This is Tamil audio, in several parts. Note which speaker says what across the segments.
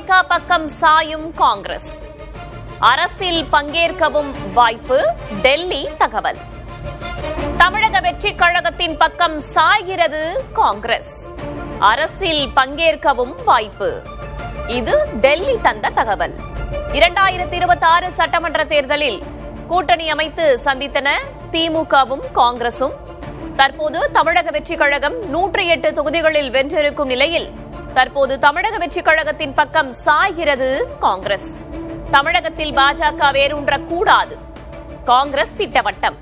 Speaker 1: தாவேகா பக்கம் சாயும் காங்கிரஸ். அரசில் பங்கேற்கவும் வாய்ப்பு, டெல்லி தகவல். தமிழக வெற்றிக் கழகத்தின் பக்கம் சாய்கிறது காங்கிரஸ். அரசில் பங்கேற்கவும் வாய்ப்பு. இது டெல்லி தந்த தகவல். 2026 சட்டமன்ற தேர்தலில் கூட்டணி அமைத்து சந்தித்தன திமுகவும் காங்கிரசும். தற்போது தமிழக வெற்றிக் கழகம் 108 தொகுதிகளில் வென்றிருக்கும் நிலையில் தற்போது தமிழக வெற்றிக் கழகத்தின் பக்கம் சாய்கிறது காங்கிரஸ். தமிழகத்தில் பாஜக வேரூன்றக்கூடாது, காங்கிரஸ் திட்டவட்டம்.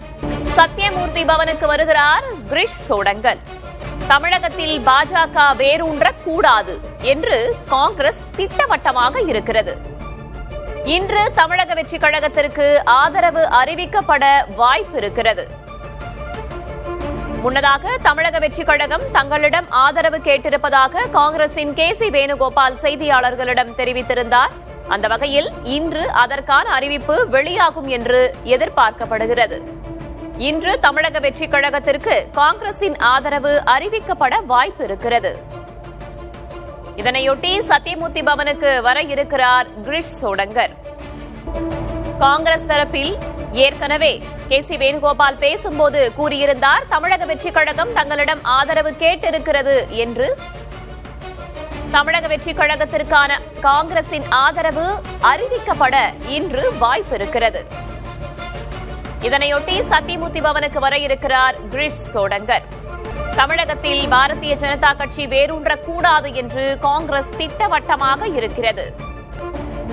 Speaker 1: சத்தியமூர்த்தி பவனுக்கு வருகிறார் கிரிஷ் சோடங்கர். தமிழகத்தில் பாஜக வேரூன்றக்கூடாது என்று காங்கிரஸ் திட்டவட்டமாக இருக்கிறது. இன்று தமிழக வெற்றிக் கழகத்திற்கு ஆதரவு அறிவிக்கப்பட வாய்ப்பு இருக்கிறது. முன்னதாக தமிழக வெற்றிக் கழகம் தங்களிடம் ஆதரவு கேட்டிருப்பதாக காங்கிரசின் கே.சி. வேணுகோபால் செய்தியாளர்களிடம் தெரிவித்திருந்தார். அந்த வகையில் இன்று அதற்கான அறிவிப்பு வெளியாகும் என்று எதிர்பார்க்கப்படுகிறது. இன்று தமிழக வெற்றிக் கழகத்திற்கு காங்கிரசின் ஆதரவு அறிவிக்கப்பட வாய்ப்பு இருக்கிறது. இதனையொட்டி சத்தியமூர்த்தி பவனுக்கு வர இருக்கிறார் கிரிஷ் சோடங்கர். காங்கிரஸ் தரப்பில் ஏற்கனவே கே.சி. வேணுகோபால் பேசும்போது கூறியிருந்தார், தமிழக வெற்றிக் கழகம் தங்களிடம் ஆதரவு கேட்டிருக்கிறது என்று. தமிழக வெற்றிக் கழகத்திற்கான காங்கிரசின் ஆதரவு அறிவிக்கப்பட இன்று வாய்ப்பு இருக்கிறது. இதனையொட்டி சத்தியமூர்த்தி பவனுக்கு வர இருக்கிறார் கிரிஷ் சோடங்கர். தமிழகத்தில் பாரதிய ஜனதா கட்சி வேரூன்றக்கூடாது என்று காங்கிரஸ் திட்டவட்டமாக இருக்கிறது.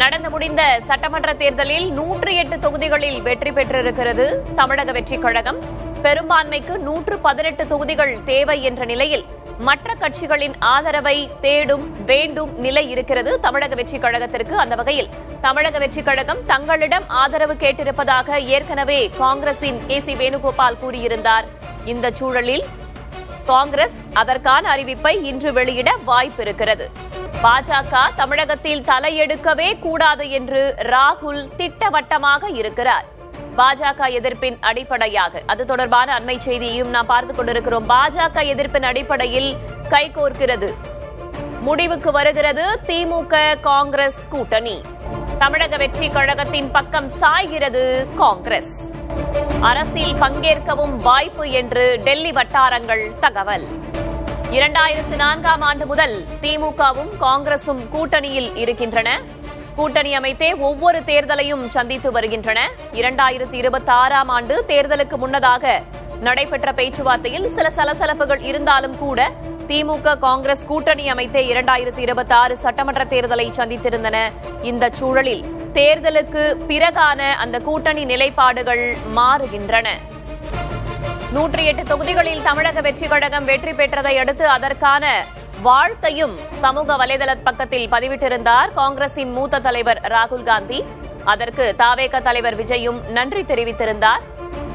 Speaker 1: நடந்து முடிந்த சட்டமன்ற தேர்தலில் 108 தொகுதிகளில் வெற்றி பெற்றிருக்கிறது தமிழக வெற்றிக் கழகம். பெரும்பான்மைக்கு 118 தொகுதிகள் தேவை என்ற நிலையில் மற்ற கட்சிகளின் ஆதரவை தேடும் வேண்டும் நிலை இருக்கிறது தமிழக வெற்றிக் கழகத்திற்கு. அந்த வகையில் தமிழக வெற்றிக் கழகம் தங்களிடம் ஆதரவு கேட்டிருப்பதாக ஏற்கனவே காங்கிரசின் கே.சி. வேணுகோபால் கூறியிருந்தார். இந்த சூழலில் காங்கிரஸ் அதற்கான அறிவிப்பை இன்று வெளியிட வாய்ப்பு இருக்கிறது. பாஜக தமிழகத்தில் தலையெடுக்கவே கூடாது என்று ராகுல் திட்டவட்டமாக இருக்கிறார். பாஜக எதிர்ப்பின் அடிப்படையாக அது தொடர்பான அண்மை செய்தியையும் நாம் பார்த்துக் கொண்டிருக்கிறோம். பாஜக எதிர்ப்பின் அடிப்படையில் கைகோர்க்கிறது, முடிவுக்கு வருகிறது திமுக காங்கிரஸ் கூட்டணி. தமிழக வெற்றிக் கழகத்தின் பக்கம் சாய்கிறது காங்கிரஸ். அரசில் பங்கேற்கவும் வாய்ப்பு என்று டெல்லி வட்டாரங்கள் தகவல். 2004ஆம் ஆண்டு முதல் திமுகவும் காங்கிரசும் கூட்டணியில் இருக்கின்றன. கூட்டணி அமைத்தே ஒவ்வொரு தேர்தலையும் சந்தித்து வருகின்றன. 2026ஆம் ஆண்டு தேர்தலுக்கு முன்னதாக நடைபெற்ற பேச்சுவார்த்தையில் சில சலசலப்புகள் இருந்தாலும் கூட திமுக காங்கிரஸ் கூட்டணி அமைத்தே 2026 சட்டமன்ற தேர்தலை சந்தித்திருந்தன. இந்த சூழலில் தேர்தலுக்கு பிறகான அந்த கூட்டணி நிலைப்பாடுகள் மாறுகின்றன. 108 தொகுதிகளில் தமிழக வெற்றிக் கழகம் வெற்றி பெற்றதை அடுத்து அதற்கான வாழ்த்தையும் சமூக வலைதள பக்கத்தில் பதிவிட்டிருந்தார் காங்கிரசின் மூத்த தலைவர் ராகுல் காந்தி. அதற்கு தாவேகா தலைவர் விஜயும் நன்றி தெரிவித்திருந்தார்.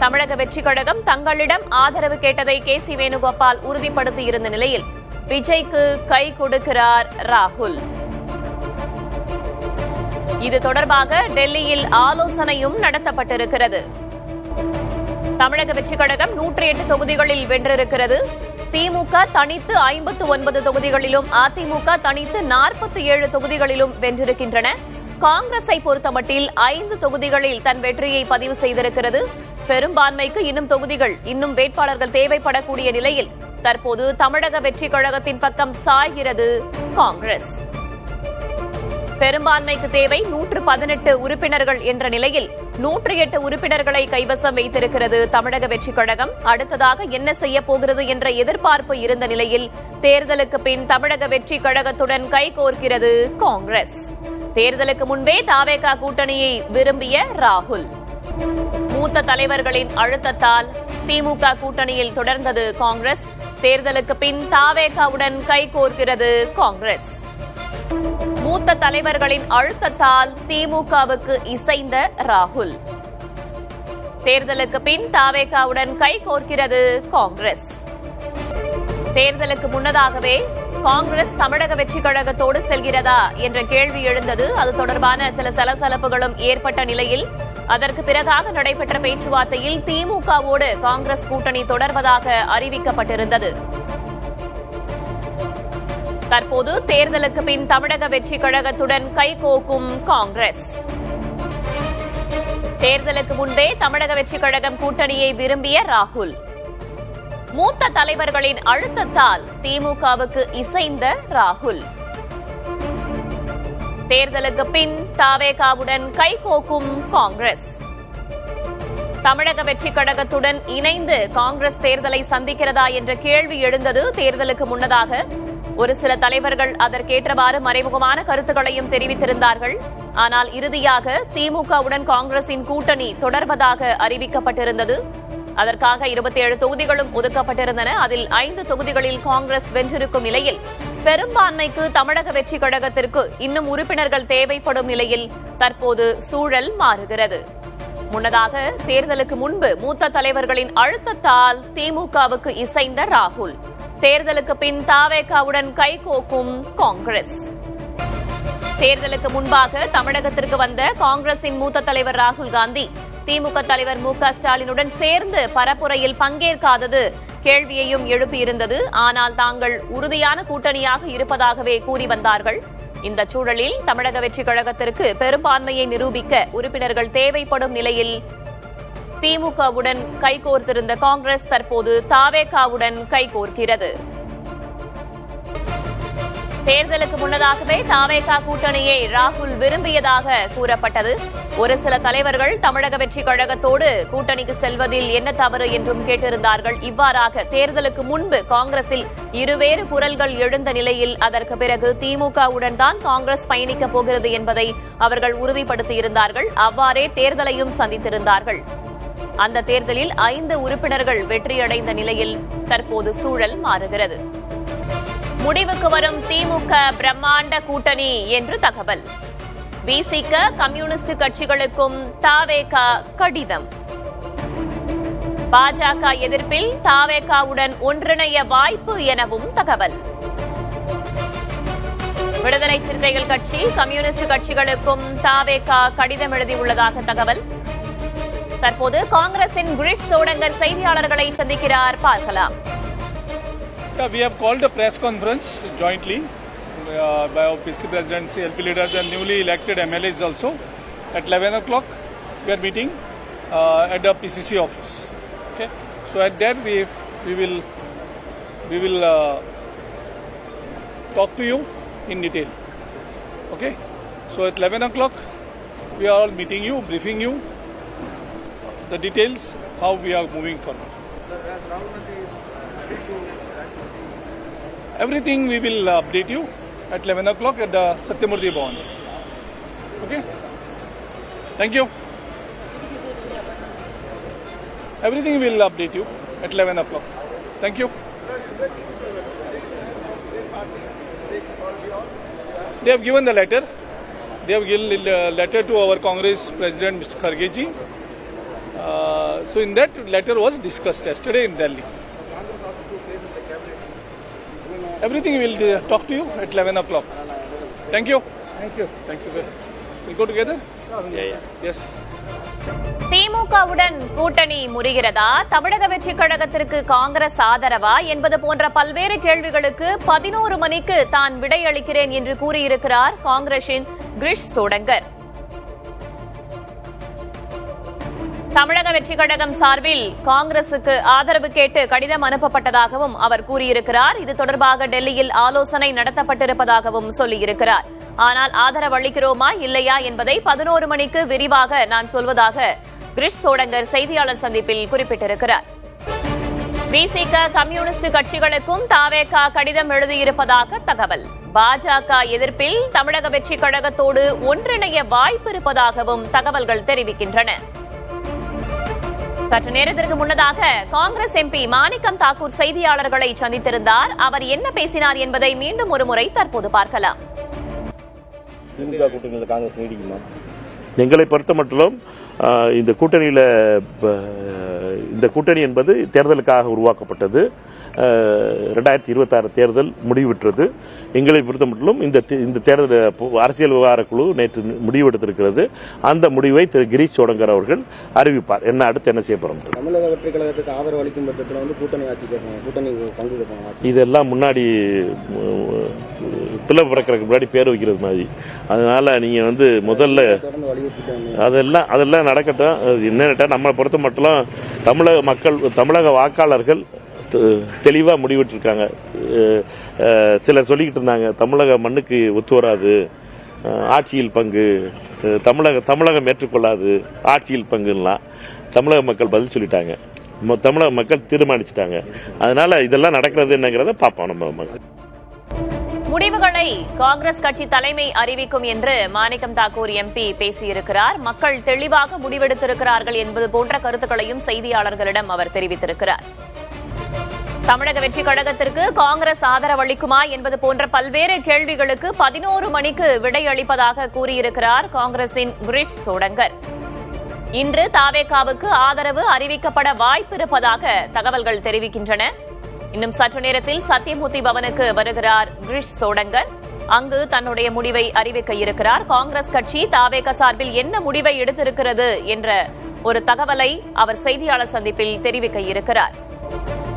Speaker 1: தமிழக வெற்றிக் கழகம் தங்களிடம் ஆதரவு கேட்டதை கே.சி. வேணுகோபால் உறுதிப்படுத்தியிருந்த நிலையில் விஜய்க்கு கை கொடுக்கிறார் ராகுல். இது தொடர்பாக டெல்லியில் ஆலோசனையும் நடத்தப்பட்டிருக்கிறது. தமிழக வெற்றிக் கழகம் 108 தொகுதிகளில் வென்றிருக்கிறது. திமுக தனித்து 59 தொகுதிகளிலும் அதிமுக தனித்து 47 தொகுதிகளிலும் வென்றிருக்கின்றன. காங்கிரஸை பொறுத்தமட்டில் 5 தொகுதிகளில் தன் வெற்றியை பதிவு செய்திருக்கிறது. பெரும்பான்மைக்கு இன்னும் வேட்பாளர்கள் தேவைப்படக்கூடிய நிலையில் தற்போது தமிழக வெற்றிக் கழகத்தின் பக்கம் சாய்கிறது காங்கிரஸ். பெரும்பான்மைக்கு தேவை 118 உறுப்பினர்கள் என்ற நிலையில் 108 உறுப்பினர்களை கைவசம் வைத்திருக்கிறது தமிழக வெற்றிக் கழகம். அடுத்ததாக என்ன செய்ய போகிறது என்ற எதிர்பார்ப்பு இருந்த நிலையில் தேர்தலுக்கு பின் தமிழக வெற்றிக் கழகத்துடன் கைகோர்க்கிறது காங்கிரஸ். தேர்தலுக்கு முன்பே தாவேகா கூட்டணியை விரும்பிய ராகுல். மூத்த தலைவர்களின் அழுத்தத்தால் திமுக கூட்டணியில் தொடர்ந்தது காங்கிரஸ். தேர்தலுக்கு பின் தாவேகாவுடன் கைகோர்க்கிறது காங்கிரஸ். மூத்த தலைவர்களின் அழுத்தத்தால் திமுகவுக்கு இசைந்த ராகுல். தேர்தலுக்கு பின் தாவேகாவுடன் கைகோர்க்கிறது காங்கிரஸ். தேர்தலுக்கு முன்னதாகவே காங்கிரஸ் தமிழக வெற்றிக் கழகத்தோடு செல்கிறதா என்ற கேள்வி எழுந்தது. அது தொடர்பான சில சலசலப்புகளும் ஏற்பட்ட நிலையில் அதற்கு பிறகாக நடைபெற்ற பேச்சுவார்த்தையில் திமுகவோடு காங்கிரஸ் கூட்டணி தொடர்வதாக அறிவிக்கப்பட்டிருந்தது. தற்போது தேர்தலுக்கு பின் தமிழக வெற்றிக் கழகத்துடன் கைகோக்கும் காங்கிரஸ். தேர்தலுக்கு முன்பே தமிழக வெற்றிக் கழகம் கூட்டணியை விரும்பிய ராகுல். மூத்த தலைவர்களின் அழுத்தத்தால் திமுகவுக்கு இசைந்த ராகுல். தேர்தலுக்கு பின் தவேகாவுடன் கைகோக்கும் காங்கிரஸ். தமிழக வெற்றிக் கழகத்துடன் இணைந்து காங்கிரஸ் தேர்தலை சந்திக்கிறதா என்ற கேள்வி எழுந்தது தேர்தலுக்கு முன்னதாக. ஒரு சில தலைவர்கள் அதற்கேற்றவாறு மறைமுகமான கருத்துக்களையும் தெரிவித்திருந்தார்கள். ஆனால் இறுதியாக திமுகவுடன் காங்கிரசின் கூட்டணி தொடர்வதாக அறிவிக்கப்பட்டிருந்தது. அதற்காக 27 தொகுதிகளும் ஒதுக்கப்பட்டிருந்தன. அதில் 5 தொகுதிகளில் காங்கிரஸ் வென்றிருக்கும் நிலையில் பெரும்பான்மைக்கு தமிழக வெற்றிக் கழகத்திற்கு இன்னும் உறுப்பினர்கள் தேவைப்படும் நிலையில் தற்போது சூழல் மாறுகிறது. முன்னதாக தேர்தலுக்கு முன்பு மூத்த தலைவர்களின் அழுத்தத்தால் திமுகவுக்கு இசைந்த ராகுல். தேர்தலுக்கு பின் தவேகாவுடன் கைகோக்கும் காங்கிரஸ். தேர்தலுக்கு முன்பாக தமிழகத்திற்கு வந்த காங்கிரசின் மூத்த தலைவர் ராகுல் காந்தி திமுக தலைவர் மு.க. ஸ்டாலினுடன் சேர்ந்து பரப்புரையில் பங்கேற்காதது கேள்வியையும் எழுப்பியிருந்தது. ஆனால் தாங்கள் உறுதியான கூட்டணியாக இருப்பதாகவே கூறி வந்தார்கள். இந்த சூழலில் தமிழக வெற்றிக் கழகத்திற்கு பெரும்பான்மையை நிரூபிக்க உறுப்பினர்கள் தேவைப்படும் நிலையில் திமுகவுடன் கைகோர்த்திருந்த காங்கிரஸ் தற்போது தவேகாவுடன் கைகோர்க்கிறது. தேர்தலுக்கு முன்னதாகவே தவேகா கூட்டணியை ராகுல் விரும்பியதாக கூறப்பட்டது. ஒரு சில தலைவர்கள் தமிழக வெற்றிக் கழகத்தோடு கூட்டணிக்கு செல்வதில் என்ன தவறு என்றும் கேட்டிருந்தார்கள். இவ்வாறாக தேர்தலுக்கு முன்பு காங்கிரசில் இருவேறு குரல்கள் எழுந்த நிலையில் அதற்கு பிறகு திமுகவுடன் தான் காங்கிரஸ் பயணிக்கப் போகிறது என்பதை அவர்கள் உறுதிப்படுத்தியிருந்தார்கள். அவ்வாறே தேர்தலையும் சந்தித்திருந்தார்கள். அந்த தேர்தலில் 5 உறுப்பினர்கள் வெற்றியடைந்த நிலையில் தற்போது சூழல் மாறுகிறது. முடிவுக்கு வரும் திமுக பிரம்மாண்ட கூட்டணி என்று தகவல். விசிக கம்யூனிஸ்ட் கட்சிகளுக்கும் தவேகா கடிதம். பாஜக எதிர்ப்பில் தவேகாவுடன் ஒன்றிணைய வாய்ப்பு எனவும் தகவல். விடுதலை சிறுத்தைகள் கட்சி கம்யூனிஸ்ட் கட்சிகளுக்கும் தவேகா கடிதம் எழுதியுள்ளதாக தகவல். தற்போது காங்கிரசின் கிரிஷ் சோடங்கர் செய்தியாளர்களை சந்திக்கிறார், பார்க்கலாம்.
Speaker 2: We have called a press conference jointly by our PC presidents, LP leaders and newly elected MLAs also. At 11 o'clock we are meeting at the PCC office. Okay, so at that we will talk to you in detail. Okay, so at 11 o'clock we are all meeting you, briefing you the details how we are moving forward. Everything we will update you at 11 o'clock at the Satyamurthy Bhavan. Okay? Thank you. Everything we will update you at 11 o'clock. Thank you. They have given the letter. They have given the letter to our Congress President Mr. Kharge ji. So in that letter was discussed yesterday in Delhi. Everything we will talk to you at 11 o'clock. Thank you. Thank you. Thank you. We'll go together? Yeah. Yes.
Speaker 1: திமுகவுடன் கூட்டணி முறிகிறதா, தமிழக வெற்றிக் கழகத்திற்கு காங்கிரஸ் ஆதரவா என்பது போன்ற பல்வேறு கேள்விகளுக்கு 11 மணிக்கு தான் விடையளிக்கிறேன் என்று கூறியிருக்கிறார் காங்கிரசின் கிரிஷ் சோடங்கர். தமிழக வெற்றிக் கழகம் சார்பில் காங்கிரசுக்கு ஆதரவு கேட்டு கடிதம் அனுப்பப்பட்டதாகவும் அவர் கூறியிருக்கிறார். இது தொடர்பாக டெல்லியில் ஆலோசனை நடத்தப்பட்டிருப்பதாகவும் சொல்லியிருக்கிறார். ஆனால் ஆதரவு அளிக்கிறோமா இல்லையா என்பதை 11 மணிக்கு விரிவாக நான் சொல்வதாக கிரிஷ் சோடங்கர் செய்தியாளர் சந்திப்பில் குறிப்பிட்டிருக்கிறார். விசிக கம்யூனிஸ்ட் கட்சிகளுக்கும் தவேகா கடிதம் எழுதியிருப்பதாக தகவல். பாஜக எதிர்ப்பில் தமிழக வெற்றிக் கழகத்தோடு ஒன்றிணைய வாய்ப்பு இருப்பதாகவும் தகவல்கள் தெரிவிக்கின்றன. சற்று நேரத்திற்கு முன்னதாக காங்கிரஸ் எம்பி மாணிக்கம் தாக்கூர் செய்தியாளர்களை சந்தித்திருந்தார். அவர் என்ன பேசினார் என்பதை மீண்டும் ஒரு முறை தற்போது பார்க்கலாம்.
Speaker 3: எங்களை பொறுத்த மட்டும் இந்த கூட்டணியில் இந்த கூட்டணி என்பது தேர்தலுக்காக உருவாக்கப்பட்டது. 2026 தேர்தல் முடிவுற்றது. எங்களை பொறுத்தமட்டிலும் இந்த தேர்தல் அரசியல் விவகார குழு நேற்று முடிவெடுத்திருக்கிறது. அந்த முடிவை திரு கிரீஷ் சோடங்கர் அவர்கள் அறிவிப்பார். அடுத்து என்ன செய்ய போறோம்.
Speaker 4: தமிழக வெற்றி கழகத்துக்கு ஆதரவு அளிக்கும் பட்சத்தில் வந்து கூட்டணி பங்கு கேட்பாங்க.
Speaker 3: இதெல்லாம் முன்னாடி பிள்ளை பிறக்கிறதுக்கு முன்னாடி பேர் வைக்கிறது மாதிரி. அதனால நீங்க முதல்ல அதெல்லாம் நடக்கட்டும். என்னட்டா நம்மளை பொறுத்த மட்டும் தமிழக வாக்காளர்கள் தெளிவாக முடிவிட்டிருக்காங்க. சிலர் சொல்லிக்கிட்டு இருந்தாங்க தமிழக மண்ணுக்கு ஒத்து வராது, ஆட்சியில் பங்கு தமிழகம் ஏற்றுக்கொள்ளாது, ஆட்சியில் பங்குலாம் தமிழக மக்கள் பதில் சொல்லிட்டாங்க. தமிழக மக்கள் தீர்மானிச்சிட்டாங்க. அதனால இதெல்லாம் நடக்கிறது என்னங்கிறத பார்ப்போம். நம்ம
Speaker 1: முடிவுகளை காங்கிரஸ் கட்சி தலைமை அறிவிக்கும் என்று மாணிக்கம் தாக்கூர் எம்பி பேசியிருக்கிறார். மக்கள் தெளிவாக முடிவெடுத்திருக்கிறார்கள் என்பது போன்ற கருத்துக்களையும் செய்தியாளர்களிடம் அவர் தெரிவித்திருக்கிறார். தமிழக வெற்றி கழகத்திற்கு காங்கிரஸ் ஆதரவளிக்குமா என்பது போன்ற பல்வேறு கேள்விகளுக்கு 11 மணிக்கு விடையளிப்பதாக கூறியிருக்கிறார் காங்கிரசின் கிரீஷ் சோடங்கர். இன்று தாவேகாவுக்கு ஆதரவு அறிவிக்கப்பட வாய்ப்பிருப்பதாக தகவல்கள் தெரிவிக்கின்றன. இன்னும் சற்று நேரத்தில் சத்தியமூர்த்தி பவனுக்கு வருகிறார் கிரீஷ் சோடங்கர். அங்கு தன்னுடைய முடிவை அறிவிக்க இருக்கிறார். காங்கிரஸ் கட்சி தாவேகா சார்பில் என்ன முடிவை எடுத்திருக்கிறது என்ற ஒரு தகவலை அவர் செய்தியாளர் சந்திப்பில் தெரிவிக்க இருக்கிறார்.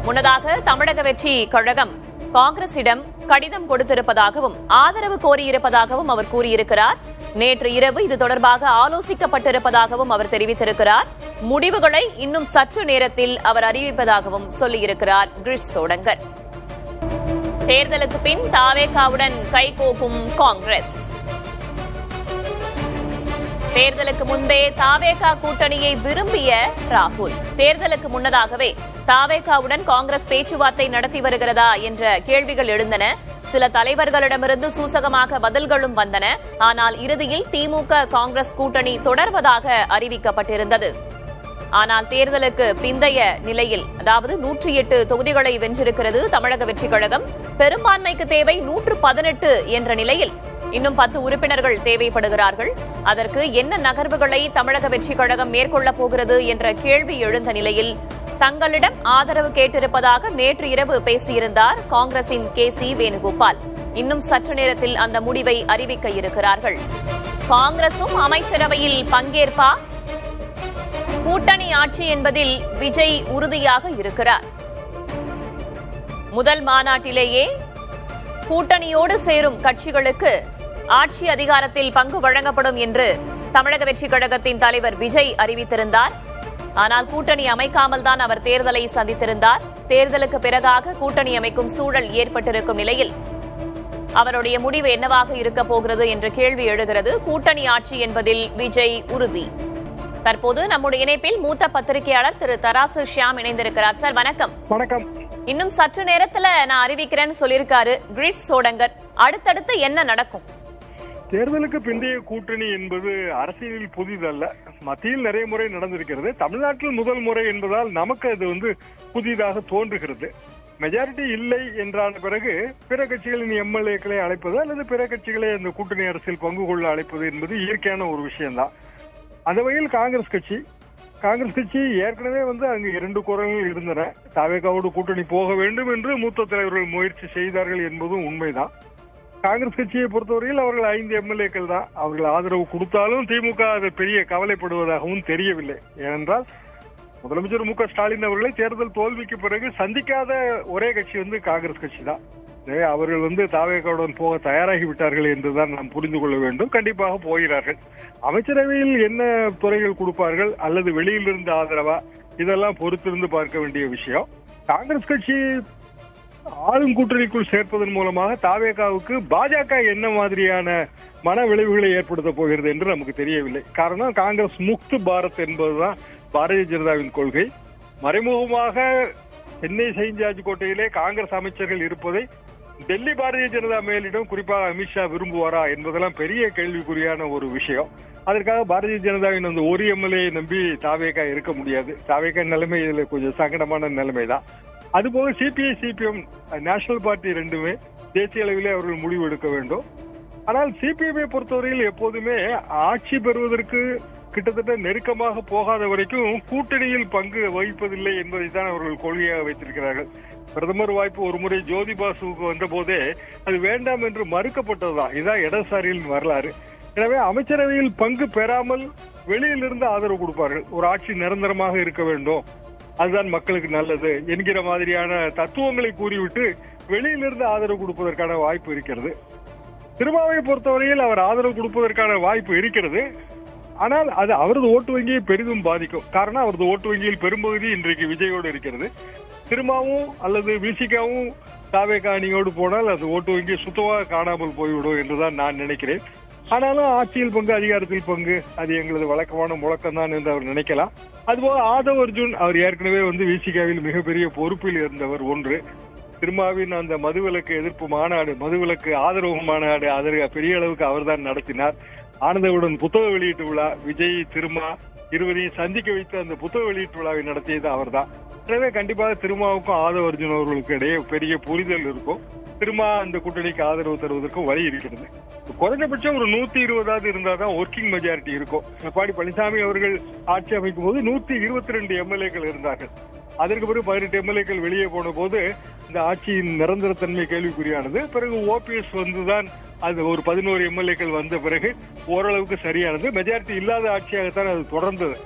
Speaker 1: முன்னதாக தமிழக வெற்றி கழகம் காங்கிரசிடம் கடிதம் கொடுத்திருப்பதாகவும் ஆதரவு கோரியிருப்பதாகவும் அவர் கூறியிருக்கிறார். நேற்று இரவு இது தொடர்பாக ஆலோசிக்கப்பட்டிருப்பதாகவும் அவர் தெரிவித்திருக்கிறார். முடிவுகளை இன்னும் சற்று நேரத்தில் அவர் அறிவிப்பதாகவும் சொல்லியிருக்கிறார் கிரீஷ் சோடங்கர். தேர்தலுக்கு பின் தாவேகாவுடன் கைகோக்கும் காங்கிரஸ். தேர்தலுக்கு முன்பே தாவேகா கூட்டணியை விரும்பிய ராகுல் தேர்தலுக்கு முன்னதாகவே தாவேகாவுடன் காங்கிரஸ் பேச்சுவார்த்தை நடத்தி வருகிறதா என்ற கேள்விகள் எழுந்தன. சில தலைவர்களிடமிருந்து சூசகமாக பதில்களும் வந்தன. ஆனால் இறுதியில் திமுக காங்கிரஸ் கூட்டணி தொடர்வதாக அறிவிக்கப்பட்டிருந்தது. ஆனால் தேர்தலுக்கு பிந்தைய நிலையில், அதாவது 108 தொகுதிகளை வென்றிருக்கிறது தமிழக வெற்றிக் கழகம். பெரும்பான்மைக்கு தேவை 118 என்ற நிலையில் இன்னும் 10 உறுப்பினர்கள் தேவைப்படுகிறார்கள். அதற்கு என்ன நகர்வுகளை தமிழக வெற்றிக் கழகம் மேற்கொள்ளப் போகிறது என்ற கேள்வி எழுந்த நிலையில் தங்களிடம் ஆதரவு கேட்டிருப்பதாக நேற்று இரவு பேசியிருந்தார் காங்கிரசின் KC வேணுகோபால். இன்னும் சற்று நேரத்தில் அந்த முடிவை அறிவிக்க இருக்கிறார்கள். காங்கிரசும் அமைச்சரவையில் பங்கேற்பா? கூட்டணி ஆட்சி என்பதில் விஜய் உறுதியாக இருக்கிறார். முதல் மாநாட்டிலேயே கூட்டணியோடு சேரும் கட்சிகளுக்கு ஆட்சி அதிகாரத்தில் பங்கு வழங்கப்படும் என்று தமிழக வெற்றிக் கழகத்தின் தலைவர் விஜய் அறிவித்திருந்தார். ஆனால் கூட்டணி அமைக்காமல் தான் அவர் தேர்தலை சந்தித்திருந்தார். தேர்தலுக்கு பிறகாக கூட்டணி அமைக்கும் சூழல் ஏற்பட்டிருக்கும் நிலையில் அவருடைய முடிவு என்னவாக இருக்க போகிறது என்ற கேள்வி எழுகிறது. கூட்டணி ஆட்சி என்பதில் விஜய் உறுதி. தற்போது நம்முடைய இணைப்பில் மூத்த பத்திரிகையாளர் திரு தராசு ஷியாம் இணைந்திருக்கிறார். சார் வணக்கம்.
Speaker 5: வணக்கம்.
Speaker 1: இன்னும் சற்று நேரத்துல நான் அறிவிக்கிறேன்னு சொல்லியிருக்காரு கிரீஷ் சோடங்கர். அடுத்தடுத்து என்ன நடக்கும்?
Speaker 5: தேர்தலுக்கு பிந்தைய கூட்டணி என்பது அரசியலில் புதிதல்ல. மத்தியில் நிறைய முறை நடந்திருக்கிறது. தமிழ்நாட்டில் முதல் முறை என்பதால் நமக்கு அது புதிதாக தோன்றுகிறது. மெஜாரிட்டி இல்லை என்றான பிறகு பிற கட்சிகளின் எம்எல்ஏக்களை அழைப்பது அல்லது பிற கட்சிகளை அந்த கூட்டணி அரசியல் பங்கு கொள்ள அழைப்பது என்பது இயற்கையான ஒரு விஷயம்தான். அந்த வகையில் காங்கிரஸ் கட்சி ஏற்கனவே அங்கு 2 குரல்கள் இருந்தன. தாவேகாவோடு கூட்டணி போக வேண்டும் என்று மூத்த தலைவர்கள் முயற்சி செய்தார்கள் என்பதும் உண்மைதான். காங்கிரஸ் கட்சியை பொறுத்தவரையில் அவர்கள் 5 எம்எல்ஏக்கள் தான். அவர்கள் ஆதரவு கொடுத்தாலும் திமுக அதை பெரிய கவலைப்படுவதாகவும் தெரியவில்லை. ஏனென்றால் முதலமைச்சர் மு க ஸ்டாலின் அவர்களை தேர்தல் தோல்விக்கு பிறகு சந்திக்காத ஒரே கட்சி காங்கிரஸ் கட்சி தான். அவர்கள் தாவேகாவுடன் போக தயாராகி விட்டார்கள் என்றுதான் நாம் புரிந்து கொள்ள வேண்டும். கண்டிப்பாக போகிறார்கள். அமைச்சரவையில் என்ன துறைகள் கொடுப்பார்கள் அல்லது வெளியிலிருந்து ஆதரவா, இதெல்லாம் பொறுத்திருந்து பார்க்க வேண்டிய விஷயம். காங்கிரஸ் கட்சி ஆளும் கூட்டணிக்குள் சேர்ப்பதன் மூலமாக தாவேகாவுக்கு பாஜக என்ன மாதிரியான மன விளைவுகளை ஏற்படுத்த போகிறது என்று நமக்கு தெரியவில்லை. காரணம், காங்கிரஸ் முக்து பாரத் என்பதுதான் பாரதிய ஜனதாவின் கொள்கை. மறைமுகமாக சென்னை செயின்ட் ஜார்ஜ் கோட்டையிலே காங்கிரஸ் அமைச்சர்கள் இருப்பதை டெல்லி பாரதிய ஜனதா மேலிடம், குறிப்பாக அமித்ஷா விரும்புவாரா என்பதெல்லாம் பெரிய கேள்விக்குறியான ஒரு விஷயம். அதற்காக பாரதிய ஜனதாவின் அந்த ஒரு எம்எல்ஏ நம்பி தாவேகா இருக்க முடியாது. தாவேகா நிலைமை இதுல கொஞ்சம் சங்கடமான நிலைமை தான். அதுபோக சிபிஐ சிபிஎம் நேஷனல் பார்ட்டி ரெண்டுமே தேசிய அளவிலே அவர்கள் முடிவு எடுக்க வேண்டும். ஆனால் சிபிஎம்ஐ பொறுத்தவரையில் எப்போதுமே ஆட்சி பெறுவதற்கு கிட்டத்தட்ட நெருக்கமாக போகாத வரைக்கும் கூட்டணியில் பங்கு வகிப்பதில்லை என்பதை தான் அவர்கள் கொள்கையாக வைத்திருக்கிறார்கள். பிரதமர் வாய்ப்பு ஒரு முறை ஜோதி பாசுவுக்கு வந்த போதே அது வேண்டாம் என்று மறுக்கப்பட்டதுதான். இதுதான் இடதுசாரிகளின் வரலாறு. எனவே அமைச்சரவையில் பங்கு பெறாமல் வெளியிலிருந்து ஆதரவு கொடுப்பார்கள். ஒரு ஆட்சி நிரந்தரமாக இருக்க வேண்டும், அதுதான் மக்களுக்கு நல்லது என்கிற மாதிரியான தத்துவங்களை கூறிவிட்டு வெளியிலிருந்து ஆதரவு கொடுப்பதற்கான வாய்ப்பு இருக்கிறது. திருமாவை பொறுத்தவரையில் அவர் ஆதரவு கொடுப்பதற்கான வாய்ப்பு இருக்கிறது. ஆனால் அது அவரது ஓட்டு வங்கியை பெரிதும் பாதிக்கும். காரணம், அவரது ஓட்டு வங்கியில் பெரும்பகுதி இன்றைக்கு விஜயோடு இருக்கிறது. திருமாவும் அல்லது விசிகாவும் தாவேகா அணியோடு போனால் அது ஓட்டு வங்கி சுத்தமாக காணாமல் போய்விடும் என்றுதான் நான் நினைக்கிறேன். ஆனாலும் ஆட்சியில் பங்கு, அதிகாரத்தில் பங்கு, அது எங்களது வழக்கமான முழக்கம் தான் என்று அவர் நினைக்கலாம். அதுபோல ஆதவ் அர்ஜுன், அவர் ஏற்கனவே விசிகாவில் மிகப்பெரிய பொறுப்பில் இருந்தவர். ஒன்று, திருமாவின் அந்த மதுவிலக்கு எதிர்ப்பு மாநாடு, மதுவிலக்கு ஆதரவு மாநாடு, அதற்கு பெரிய அளவுக்கு அவர்தான் நடத்தினார். ஆனந்தவுடன் புத்தக வெளியீட்டு விழா, விஜய் திருமா இருவரையும் சந்திக்க வைத்து அந்த புத்தக வெளியீட்டு விழாவை நடத்தியது அவர்தான். எனவே கண்டிப்பாக திருமாவுக்கும் ஆதவ் அர்ஜுன் அவர்களுக்கு இடையே பெரிய புரிதல் இருக்கும். திருமா அந்த கூட்டணிக்கு ஆதரவு தருவதற்கும் வழி இருக்கிறது. குறைந்தபட்சம் ஒரு 120 இருந்தாதான் ஒர்க்கிங் மெஜாரிட்டி இருக்கும். எடப்பாடி பழனிசாமி அவர்கள் ஆட்சி அமைக்கும் போது 122 எம்எல்ஏக்கள் இருந்தார்கள். அதற்கு பிறகு 18 எம்எல்ஏக்கள் வெளியே போன போது இந்த ஆட்சியின் நிரந்தரத்தன்மை கேள்விக்குறியானது. பிறகு ஓபிஎஸ் வந்துதான் அது ஒரு 11 எம்எல்ஏக்கள் வந்த பிறகு ஓரளவுக்கு சரியானது. மெஜாரிட்டி இல்லாத ஆட்சியாகத்தான் அது தொடர்ந்தது.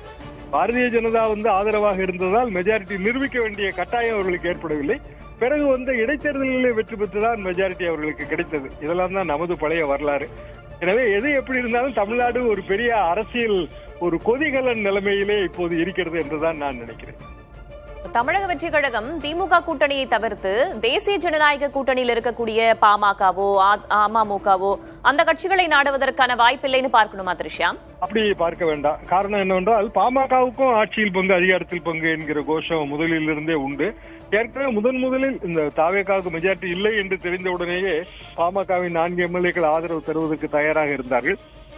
Speaker 5: பாரதிய ஜனதா ஆதரவாக இருந்ததால் மெஜாரிட்டி நிரூபிக்க வேண்டிய கட்டாயம் அவர்களுக்கு ஏற்படவில்லை. பிறகு இடைத்தேர்தலிலே வெற்றி பெற்றுதான் மெஜாரிட்டி அவர்களுக்கு கிடைத்தது. இதெல்லாம் தான் நமது பழைய வரலாறு. எனவே எது எப்படி இருந்தாலும் தமிழ்நாடு ஒரு பெரிய அரசியல் ஒரு கொதிகலன் நிலைமையிலே இப்போது இருக்கிறது என்றுதான் நான் நினைக்கிறேன்.
Speaker 1: தமிழக வெற்றி கழகம் திமுக கூட்டணியை தவிர்த்து தேசிய ஜனநாயக கூட்டணியில் இருக்கக்கூடிய பாமகவோ அமமுகவோ அந்த கட்சிகளை நாடுவதற்கான வாய்ப்பில்லைன்னு பார்க்கணுமா திரிஷா?
Speaker 5: அப்படி பார்க்க வேண்டாம். காரணம் என்னவென்றால் பாமகவுக்கும் ஆட்சியில் பங்கு, அதிகாரத்தில் பங்கு என்கிற கோஷம் முதலில் இருந்தே உண்டு. ஏற்கனவே முதலில் இந்த தாவேகாவுக்கு மெஜாரிட்டி இல்லை என்று தெரிந்தவுடனேயே பாமகவின் 4 எம்எல்ஏக்கள் ஆதரவு தருவதற்கு தயாராக இருந்தார்கள்.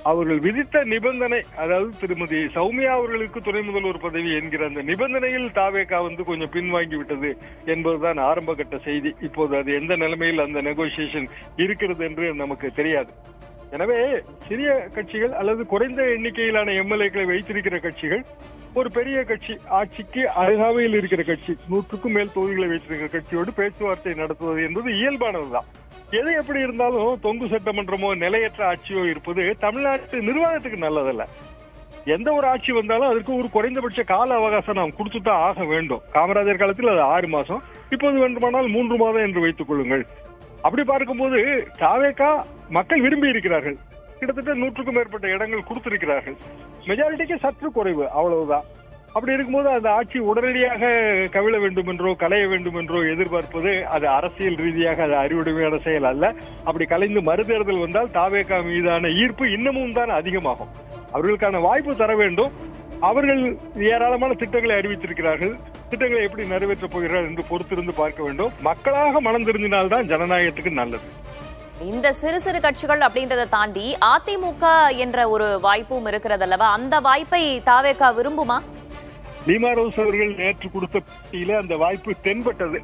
Speaker 5: அவர்கள் விதித்த நிபந்தனை, அதாவது திருமதி சௌமியா அவர்களுக்கு துணை முதல்வர் பதவி என்கிற அந்த நிபந்தனையில் தாவேகா கொஞ்சம் பின்வாங்கி விட்டது என்பதுதான் ஆரம்ப கட்ட செய்தி. இப்போது அது எந்த நிலைமையில் அந்த நெகோசியேஷன் இருக்கிறது என்று நமக்கு தெரியாது. எனவே சிறிய கட்சிகள் அல்லது குறைந்த எண்ணிக்கையிலான எம்எல்ஏக்களை வைத்திருக்கிற கட்சிகள் ஒரு பெரிய கட்சி, ஆட்சிக்கு அருகாமையில் இருக்கிற கட்சி, 100க்கும் மேல் தொகுதிகளை வைத்திருக்கிற கட்சியோடு பேச்சுவார்த்தை நடத்துவது என்பது இயல்பானதுதான். எது எப்படி இருந்தாலும் தொங்கு சட்டமன்றமோ நிலையற்ற ஆட்சியோ இருப்பது தமிழ்நாட்டு நிர்வாகத்துக்கு நல்லதல்ல. எந்த ஒரு ஆட்சி வந்தாலும் அதற்கு ஒரு குறைந்தபட்ச கால அவகாசம் நாம் கொடுத்துதான் ஆக வேண்டும். காமராஜர் காலத்தில் அது 6 மாசம், இப்போது வேண்டுமானால் 3 மாதம் என்று வைத்துக் கொள்ளுங்கள். அப்படி பார்க்கும்போது தாவேகா மக்கள் விரும்பி இருக்கிறார்கள். கிட்டத்தட்ட 100க்கும் மேற்பட்ட இடங்கள் கொடுத்திருக்கிறார்கள். மெஜாரிட்டிக்கு சற்று குறைவு, அவ்வளவுதான். அப்படி இருக்கும்போது அந்த ஆட்சி உடனடியாக கவிழ வேண்டும் என்றோ களைய வேண்டும் என்றோ எதிர்பார்ப்பது அது அரசியல் ரீதியாக அது அறிவுடைமையான செயல் அல்ல. அப்படி கலைந்து மறுதேர்தல் வந்தால் தாவேகா மீதான ஈர்ப்பு இன்னமும் தான் அதிகமாகும். அவர்களுக்கான வாய்ப்பு தர வேண்டும். அவர்கள் ஏராளமான திட்டங்களை அறிவித்திருக்கிறார்கள். திட்டங்களை எப்படி நிறைவேற்றப் போகிறார்கள் என்று பொறுத்திருந்து பார்க்க வேண்டும். மக்களாக மனம் திருந்தினால்தான் ஜனநாயகத்துக்கு நல்லது.
Speaker 1: இந்த சிறு சிறு கட்சிகள் அப்படின்றத தாண்டி அதிமுக என்ற ஒரு வாய்ப்பும் இருக்கிறது அல்லவா? அந்த வாய்ப்பை தாவேகா விரும்புமா?
Speaker 5: லீமா ரோஸ் அவர்கள் நேற்று கொடுத்த பேட்டியில அந்த வாய்ப்பு தென்பட்டது.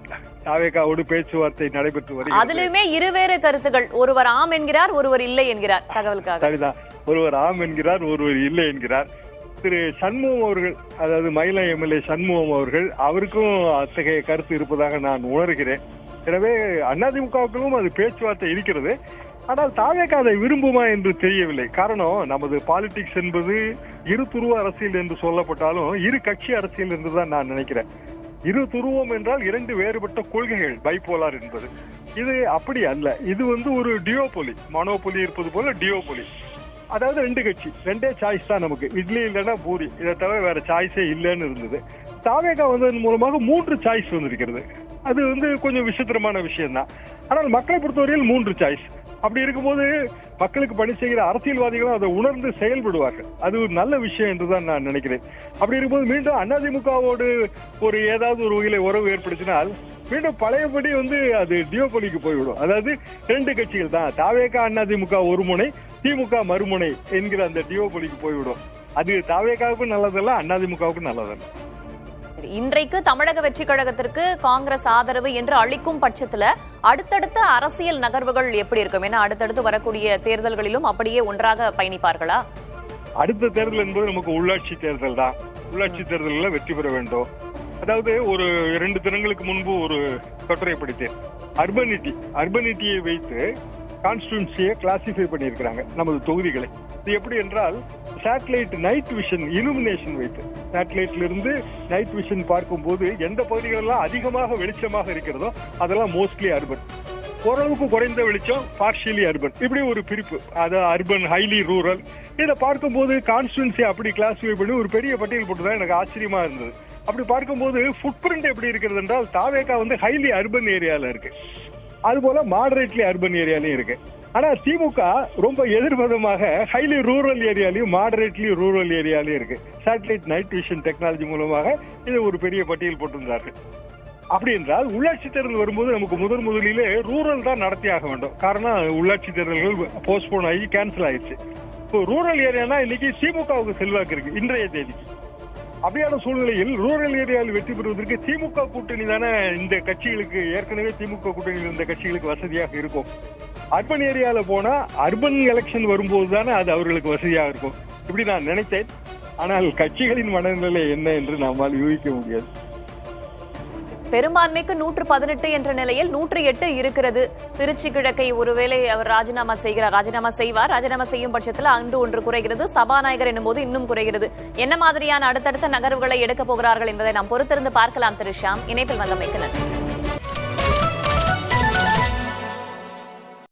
Speaker 5: தாவேகாவோடு பேச்சுவார்த்தை நடைபெற்று வருகிறது.
Speaker 1: அதிலுமே இருவேறு கருத்துகள், ஒருவர் ஆம் என்கிறார், ஒருவர் இல்லை என்கிறார். தகவலுக்காக
Speaker 5: சரிதான், ஒருவர் ஆம் என்கிறார், ஒருவர் இல்லை என்கிறார். திரு சண்முகம் அவர்கள், அதாவது மயிலம் எம்எல்ஏ சண்முகம் அவர்கள், அவருக்கும் அத்தகைய கருத்து இருப்பதாக நான் உணர்கிறேன். எனவே அதிமுகவுக்கும் அது பேச்சுவார்த்தை இருக்கிறது. ஆனால் தாவேகா அதை விரும்புமா என்று தெரியவில்லை. காரணம், நமது பாலிடிக்ஸ் என்பது இரு துருவ அரசியல் என்று சொல்லப்பட்டாலும் இரு கட்சி அரசியல் என்றுதான் நான் நினைக்கிறேன். இரு துருவம் என்றால் 2 வேறுபட்ட கொள்கைகள், பைபோலார் என்பது. இது அப்படி அல்ல. இது ஒரு டியோபொலி, மனோபொலி இருப்பது போல டியோபொலி. அதாவது 2 கட்சி, 2 சாய்ஸ் தான் நமக்கு. இட்லி இல்லைன்னா பூரி, இதை தவிர வேற சாய்ஸே இல்லைன்னு இருந்தது. தாவேகா வந்ததன் மூலமாக 3 சாய்ஸ் வந்திருக்கிறது. அது கொஞ்சம் விசித்திரமான விஷயம் தான். ஆனால் மக்களை பொறுத்தவரையில் 3 சாய்ஸ். அப்படி இருக்கும்போது மக்களுக்கு பணி செய்கிற அரசியல்வாதிகளும் அதை உணர்ந்து செயல்படுவார்கள். அது ஒரு நல்ல விஷயம் என்றுதான் நான் நினைக்கிறேன். அப்படி இருக்கும்போது மீண்டும் அதிமுகவோடு ஏதாவது ஒரு வகையில உறவு ஏற்படுத்தினால் மீண்டும் பழையபடி அது டியோபொலிக்கு போய்விடும். அதாவது 2 கட்சிகள் தான், தாவேகா அதிமுக ஒரு முனை, திமுக மறுமுனை என்கிற அந்த டியோபொலிக்கு போய்விடும். அது தாவேகாவுக்கும் நல்லதல்ல, அதிமுகவுக்கும் நல்லதல்ல.
Speaker 1: இன்றைக்கு தமிழக வெற்றி கழகத்திற்கு காங்கிரஸ் ஆதரவு என்று அளிக்கும் பட்சத்துல அடுத்தடுத்த அரசியல் நகர்வுகள் எப்படி இருக்கும்? ஏன்னா அடுத்தடுத்து வரக்கூடிய தேர்தல்களிலும் அப்படியே ஒன்றாக பயணிப்பார்களா?
Speaker 5: அடுத்த தேர்தல் என்பது நமக்கு உள்ளாட்சி தேர்தல் தான். உள்ளாட்சி தேர்தலில் வெற்றி பெற வேண்டும். அதாவது ஒரு 2 தினங்களுக்கு முன்பு ஒரு கட்டுரை படித்தேன். அர்பனிட்டியை வைத்து கான்ஸ்டிடியூன்சியை கிளாசிஃபை பண்ணியிருக்கிறாங்க நமது தொகுதிகளை. இது எப்படி என்றால் சேட்டலைட் நைட் விஷன் இலுமினேஷன் வைத்து சேட்டலைட்ல இருந்து நைட் விஷன் பார்க்கும்போது எந்த பகுதிகளெல்லாம் அதிகமாக வெளிச்சமாக இருக்கிறதோ அதெல்லாம் மோஸ்ட்லி அர்பன், ஓரளவுக்கு குறைந்த வெளிச்சம் பார்ஷியலி அர்பன், இப்படி ஒரு பிரிப்பு. அது அர்பன், ஹைலி ரூரல். இதை பார்க்கும்போது கான்ஸ்டிடியூன்சி அப்படி கிளாசிஃபை பண்ணி ஒரு பெரிய பட்டியல் போட்டுதான் எனக்கு ஆச்சரியமா இருந்தது. அப்படி பார்க்கும்போது ஃபுட் பிரிண்ட் எப்படி இருக்கிறது என்றால் தாவேகா வந்து ஹைலி அர்பன் ஏரியால இருக்கு, அதுபோல மாடரேட்லி அர்பன் ஏரியாலையும் இருக்கு. ஆனா திமுக ரொம்ப எதிர்பதமாக ஹைலி ரூரல் ஏரியாலையும் மாடரேட்லி ரூரல் ஏரியாலையும் இருக்கு. சேட்டலைட் நைட் விஷன் டெக்னாலஜி மூலமாக இது ஒரு பெரிய பட்டியல் போட்டிருந்தார்கள். அப்படி என்றால் உள்ளாட்சி தேர்தல் வரும்போது நமக்கு முதலிலே ரூரல் தான் நடத்தியாக வேண்டும். காரணம் உள்ளாட்சி தேர்தல்கள் போஸ்ட்போன் ஆகி கேன்சல் ஆயிடுச்சு. இப்போ ரூரல் ஏரியானா இன்னைக்கு திமுகவுக்கு செல்வாக்கு இருக்கு இன்றைய தேதிக்கு. அப்படியான சூழ்நிலையில் ரூரல் ஏரியாவில் வெற்றி பெறுவதற்கு திமுக கூட்டணி தானே இந்த கட்சிகளுக்கு, ஏற்கனவே திமுக கூட்டணியில் இருந்த கட்சிகளுக்கு வசதியாக இருக்கும். அர்பன் ஏரியால போனா அர்பன் எலெக்ஷன் வரும்போது தானே அது அவர்களுக்கு வசதியாக இருக்கும். இப்படி நான் நினைத்தேன். ஆனால் கட்சிகளின் மனநிலை என்ன என்று நம்மால் யூகிக்க முடியாது.
Speaker 1: பெரும்பான்மைக்கு 118 என்ற நிலையில் 108 இருக்கிறது. திருச்சி கிழக்கை ஒருவேளை அவர் ராஜினாமா செய்வார். ராஜினாமா செய்யும் பட்சத்தில் அன்று ஒன்று குறைகிறது, சபாநாயகர் என்னும்போது இன்னும் குறைகிறது. என்ன மாதிரியான அடுத்தடுத்த நகர்வுகளை எடுக்கப் போகிறார்கள் என்பதை நாம் பொறுத்திருந்து பார்க்கலாம். திரு ஷாம், இணைப்பில் வந்தமைக்கு நன்றி.